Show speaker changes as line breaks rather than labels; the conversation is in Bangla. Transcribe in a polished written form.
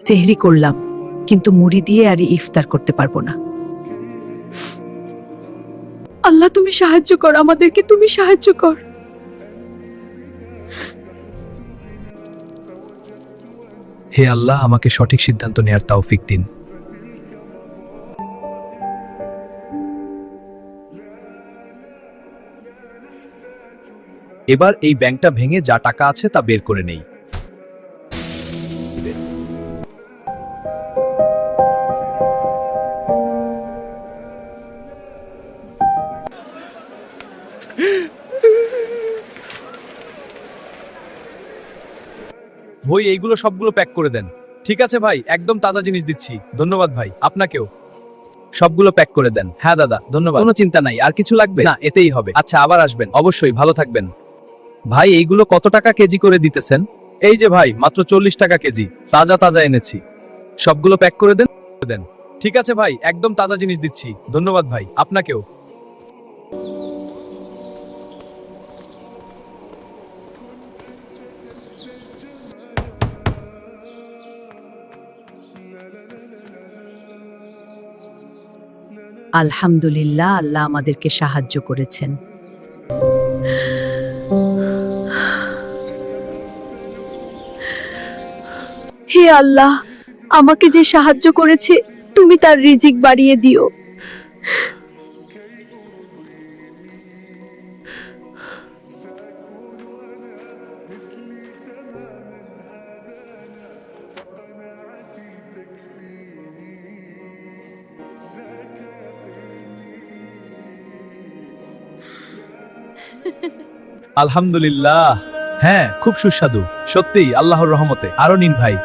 তেহরি করলাম, কিন্তু মুড়ি দিয়ে আর ইফতার করতে পারবো না। আল্লাহ, তুমি সাহায্য কর আমাদেরকে, তুমি সাহায্য কর।
হে আল্লাহ, আমাকে সঠিক সিদ্ধান্ত নেয়ার তৌফিক দিন। এবার এই ব্যাংকটা ভেঙে যা টাকা আছে তা বের করে নেই। ভাই, এইগুলো সবগুলো প্যাক করে দেন। ঠিক আছে ভাই, একদম তাজা জিনিস দিচ্ছি। ধন্যবাদ ভাই, আপনাকেও। সবগুলো প্যাক করে দেন। হ্যাঁ দাদা, ধন্যবাদ। কোনো চিন্তা নাই। আর কিছু লাগবে? না, এতেই হবে। আচ্ছা, আবার আসবেন। অবশ্যই, ভালো থাকবেন। ভাই, এইগুলো কত টাকা কেজি করে দিতেছেন? এই যে ভাই, মাত্র 40 টাকা কেজি। তাজা তাজা এনেছি। সবগুলো প্যাক করে দেন। ঠিক আছে ভাই, একদম তাজা জিনিস দিচ্ছি। ধন্যবাদ ভাই, আপনাকেও।
আলহামদুলিল্লাহ, আল্লাহ আমাদেরকে সাহায্য করেছেন। হে আল্লাহ, আমাকে যে সাহায্য করেছে, তুমি তার রিজিক বাড়িয়ে দিও।
আলহামদুলিল্লাহ। হ্যাঁ, খুব সুস্বাদু। সত্যিই আল্লাহর রহমতে। আরো নিন ভাই।